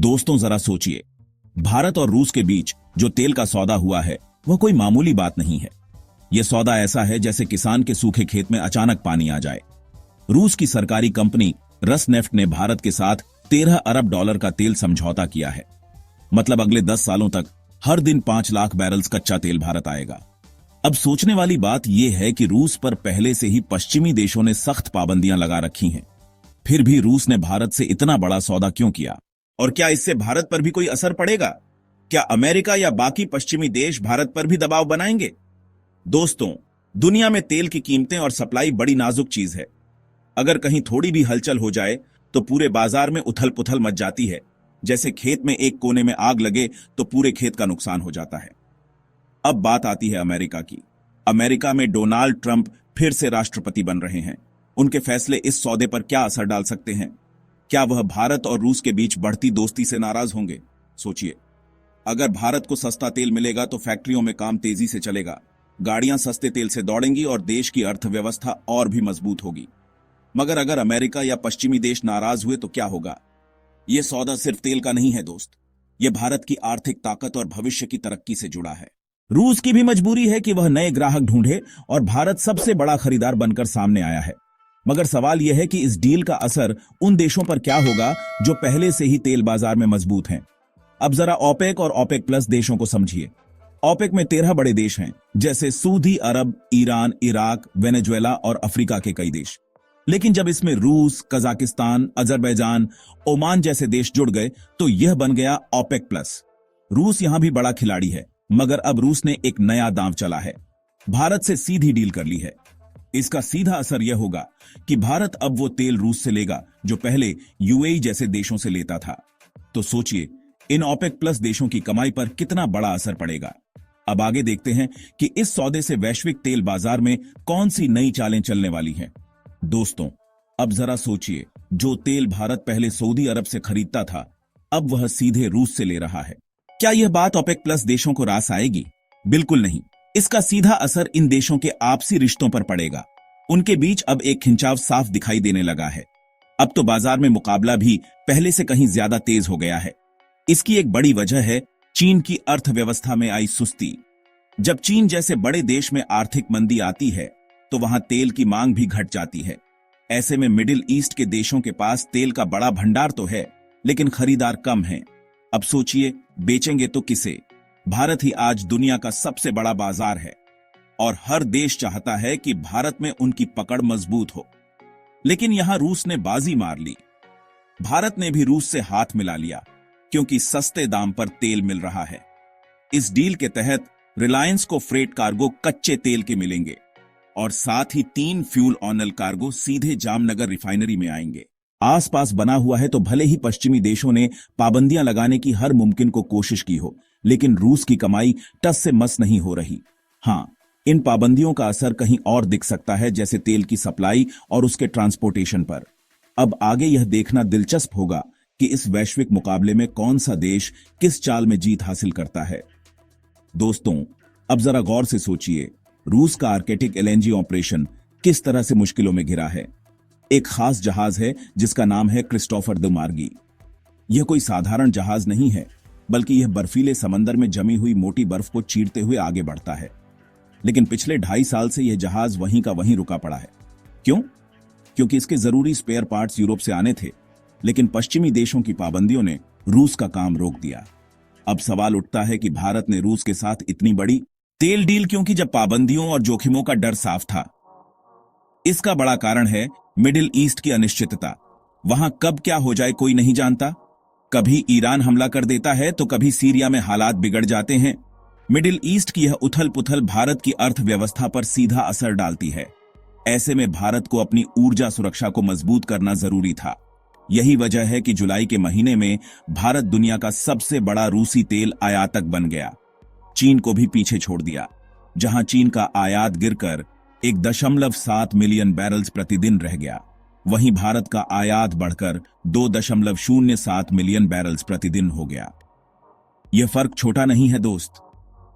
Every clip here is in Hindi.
दोस्तों जरा सोचिए, भारत और रूस के बीच जो तेल का सौदा हुआ है वह कोई मामूली बात नहीं है। यह सौदा ऐसा है जैसे किसान के सूखे खेत में अचानक पानी आ जाए। रूस की सरकारी कंपनी रसनेफ्ट ने भारत के साथ 13 अरब डॉलर का तेल समझौता किया है। मतलब अगले 10 सालों तक हर दिन 5 लाख बैरल्स कच्चा तेल भारत आएगा। अब सोचने वाली बात यह है कि रूस पर पहले से ही पश्चिमी देशों ने सख्त पाबंदियां लगा रखी हैं। फिर भी रूस ने भारत से इतना बड़ा सौदा क्यों किया? और क्या इससे भारत पर भी कोई असर पड़ेगा? क्या अमेरिका या बाकी पश्चिमी देश भारत पर भी दबाव बनाएंगे? दोस्तों, दुनिया में तेल की कीमतें और सप्लाई बड़ी नाजुक चीज है। अगर कहीं थोड़ी भी हलचल हो जाए तो पूरे बाजार में उथल पुथल मच जाती है। जैसे खेत में एक कोने में आग लगे तो पूरे खेत का नुकसान हो जाता है। अब बात आती है अमेरिका की। अमेरिका में डोनाल्ड ट्रंप फिर से राष्ट्रपति बन रहे हैं। उनके फैसले इस सौदे पर क्या असर डाल सकते हैं? क्या वह भारत और रूस के बीच बढ़ती दोस्ती से नाराज होंगे? सोचिए, अगर भारत को सस्ता तेल मिलेगा तो फैक्ट्रियों में काम तेजी से चलेगा, गाड़ियां सस्ते तेल से दौड़ेंगी और देश की अर्थव्यवस्था और भी मजबूत होगी। मगर अगर अमेरिका या पश्चिमी देश नाराज हुए तो क्या होगा? यह सौदा सिर्फ तेल का नहीं है दोस्त, यह भारत की आर्थिक ताकत और भविष्य की तरक्की से जुड़ा है। रूस की भी मजबूरी है कि वह नए ग्राहक ढूंढे और भारत सबसे बड़ा खरीदार बनकर सामने आया है। मगर सवाल यह है कि इस डील का असर उन देशों पर क्या होगा जो पहले से ही तेल बाजार में मजबूत हैं। अब जरा ओपेक और ओपेक प्लस देशों को समझिए। ओपेक में 13 बड़े देश हैं, जैसे सऊदी अरब, ईरान, इराक, वेनेजुएला और अफ्रीका के कई देश। लेकिन जब इसमें रूस, कजाकिस्तान, अजरबैजान, ओमान जैसे देश जुड़ गए तो यह बन गया ओपेक प्लस। रूस यहां भी बड़ा खिलाड़ी है, मगर अब रूस ने एक नया दांव चला है। भारत से सीधी डील कर ली है। इसका सीधा असर यह होगा कि भारत अब वो तेल रूस से लेगा जो पहले यूएई जैसे देशों से लेता था। तो सोचिए, इन ओपेक प्लस देशों की कमाई पर कितना बड़ा असर पड़ेगा। अब आगे देखते हैं कि इस सौदे से वैश्विक तेल बाजार में कौन सी नई चालें चलने वाली हैं। दोस्तों, अब जरा सोचिए, जो तेल भारत पहले सऊदी अरब से खरीदता था, अब वह सीधे रूस से ले रहा है। क्या यह बात ओपेक प्लस देशों को रास आएगी? बिल्कुल नहीं। इसका सीधा असर इन देशों के आपसी रिश्तों पर पड़ेगा। उनके बीच अब एक खिंचाव साफ दिखाई देने लगा है। अब तो बाजार में मुकाबला भी पहले से कहीं ज्यादा तेज हो गया है। इसकी एक बड़ी वजह है चीन की अर्थव्यवस्था में आई सुस्ती। जब चीन जैसे बड़े देश में आर्थिक मंदी आती है तो वहां तेल की मांग भी घट जाती है। ऐसे में मिडिल ईस्ट के देशों के पास तेल का बड़ा भंडार तो है, लेकिन खरीदार कम हैं। अब सोचिए, बेचेंगे तो किसे? भारत ही आज दुनिया का सबसे बड़ा बाजार है और हर देश चाहता है कि भारत में उनकी पकड़ मजबूत हो। लेकिन यहां रूस ने बाजी मार ली। भारत ने भी रूस से हाथ मिला लिया क्योंकि सस्ते दाम पर तेल मिल रहा है। इस डील के तहत रिलायंस को फ्रेट कार्गो कच्चे तेल के मिलेंगे और साथ ही 3 फ्यूल ऑनल कार्गो सीधे जामनगर रिफाइनरी में आएंगे। आसपास बना हुआ है तो भले ही पश्चिमी देशों ने पाबंदियां लगाने की हर मुमकिन को कोशिश की हो, लेकिन रूस की कमाई टस से मस नहीं हो रही। हां, इन पाबंदियों का असर कहीं और दिख सकता है, जैसे तेल की सप्लाई और उसके ट्रांसपोर्टेशन पर। अब आगे यह देखना दिलचस्प होगा कि इस वैश्विक मुकाबले में कौन सा देश किस चाल में जीत हासिल करता है। दोस्तों, अब जरा गौर से सोचिए, रूस का आर्कटिक एलएनजी ऑपरेशन किस तरह से मुश्किलों में घिरा है। एक खास जहाज है जिसका नाम है क्रिस्टोफर द मार्गी। यह कोई साधारण जहाज नहीं है, बल्कि यह बर्फीले समंदर में जमी हुई मोटी बर्फ को चीरते हुए आगे बढ़ता है। लेकिन पिछले 2.5 साल से यह जहाज वहीं का वहीं रुका पड़ा है। क्यों? क्योंकि इसके जरूरी स्पेयर पार्ट्स यूरोप से आने थे, लेकिन पश्चिमी देशों की पाबंदियों ने रूस का काम रोक दिया। अब सवाल उठता है कि भारत ने रूस के साथ इतनी बड़ी तेल डील क्यों की जब पाबंदियों और जोखिमों का डर साफ था? इसका बड़ा कारण है मिडिल ईस्ट की अनिश्चितता। वहां कब क्या हो जाए कोई नहीं जानता। कभी ईरान हमला कर देता है तो कभी सीरिया में हालात बिगड़ जाते हैं। मिडिल ईस्ट की यह उथल पुथल भारत की अर्थव्यवस्था पर सीधा असर डालती है। ऐसे में भारत को अपनी ऊर्जा सुरक्षा को मजबूत करना जरूरी था। यही वजह है कि जुलाई के महीने में भारत दुनिया का सबसे बड़ा रूसी तेल आयातक बन गया। चीन को भी पीछे छोड़ दिया। जहां चीन का आयात गिरकर 1.7 मिलियन बैरल्स प्रतिदिन रह गया, वहीं भारत का आयात बढ़कर 2.07 मिलियन बैरल्स प्रतिदिन हो गया। यह फर्क छोटा नहीं है दोस्त।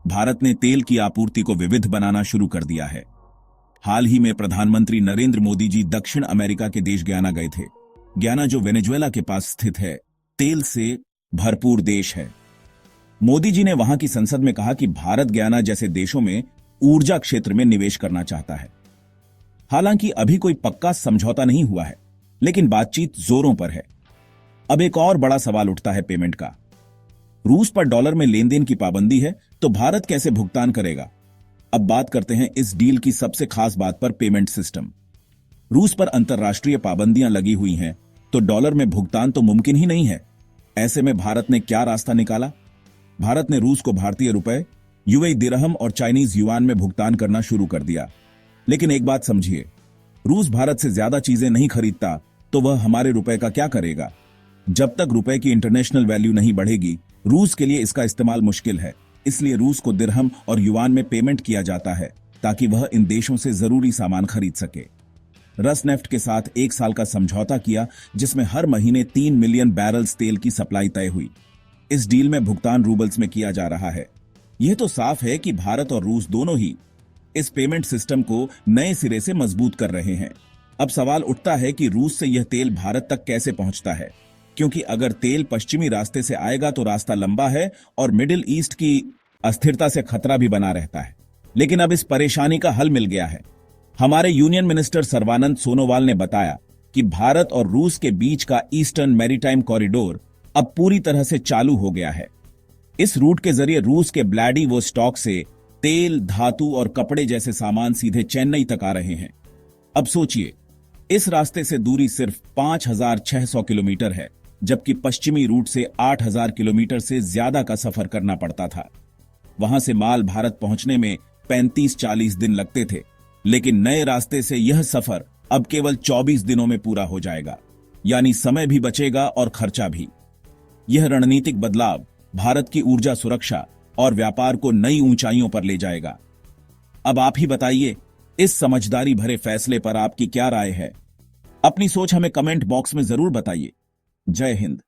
भारत ने तेल की आपूर्ति को विविध बनाना शुरू कर दिया है। हाल ही में प्रधानमंत्री नरेंद्र मोदी जी दक्षिण अमेरिका के देश गयाना गए थे। गयाना, जो वेनेजुएला के पास स्थित है, तेल से भरपूर देश है। मोदी जी ने वहां की संसद में कहा कि भारत गयाना जैसे देशों में ऊर्जा क्षेत्र में निवेश करना चाहता है। हालांकि अभी कोई पक्का समझौता नहीं हुआ है, लेकिन बातचीत जोरों पर है। अब एक और बड़ा सवाल उठता है पेमेंट का। रूस पर डॉलर में लेन देन की पाबंदी है, तो भारत कैसे भुगतान करेगा? अब बात करते हैं इस डील की सबसे खास बात पर, पेमेंट सिस्टम। रूस पर अंतर्राष्ट्रीय पाबंदियां लगी हुई हैं, तो डॉलर में भुगतान तो मुमकिन ही नहीं है। ऐसे में भारत ने क्या रास्ता निकाला? भारत ने रूस को भारतीय रुपए, यूएई दिरहम और चाइनीज युआन में भुगतान करना शुरू कर दिया। लेकिन एक बात समझिए, रूस भारत से ज्यादा चीजें नहीं खरीदता, तो वह हमारे रुपए का क्या करेगा? जब तक रुपए की इंटरनेशनल वैल्यू नहीं बढ़ेगी, रूस के लिए इसका इस्तेमाल मुश्किल है। इसलिए रूस को दिरहम और युआन में पेमेंट किया जाता है, ताकि वह इन देशों से जरूरी सामान खरीद सके। रसनेफ्ट के साथ 1 साल का समझौता किया, जिसमें हर महीने 3 मिलियन बैरल्स तेल की सप्लाई तय हुई। इस डील में भुगतान रूबल्स में किया जा रहा है। यह तो साफ है कि भारत और रूस दोनों ही इस पेमेंट सिस्टम को नए सिरे से मजबूत कर रहे हैं। अब सवाल उठता है कि रूस से यह तेल भारत तक कैसे पहुंचता है, क्योंकि अगर तेल पश्चिमी रास्ते से आएगा तो रास्ता लंबा है और मिडिल ईस्ट की अस्थिरता से खतरा भी बना रहता है। लेकिन अब इस परेशानी का हल मिल गया है। हमारे यूनियन मिनिस्टर सर्बानंद सोनोवाल ने बताया कि भारत और रूस के बीच का ईस्टर्न मैरीटाइम कॉरिडोर अब पूरी तरह से चालू हो गया है। इस रूट के जरिए रूस के व्लादिवोस्टॉक से तेल, धातु और कपड़े जैसे सामान सीधे चेन्नई तक आ रहे हैं। अब सोचिए, इस रास्ते से दूरी सिर्फ 5,600 किलोमीटर है, जबकि पश्चिमी रूट से 8,000 किलोमीटर से ज्यादा का सफर करना पड़ता था। वहां से माल भारत पहुंचने में 35-40 दिन लगते थे, लेकिन नए रास्ते से यह सफर अब केवल 24 दिनों में पूरा हो जाएगा। यानी समय भी बचेगा और खर्चा भी। यह रणनीतिक बदलाव भारत की ऊर्जा सुरक्षा और व्यापार को नई ऊंचाइयों पर ले जाएगा। अब आप ही बताइए, इस समझदारी भरे फैसले पर आपकी क्या राय है? अपनी सोच हमें कमेंट बॉक्स में जरूर बताइए। जय हिंद।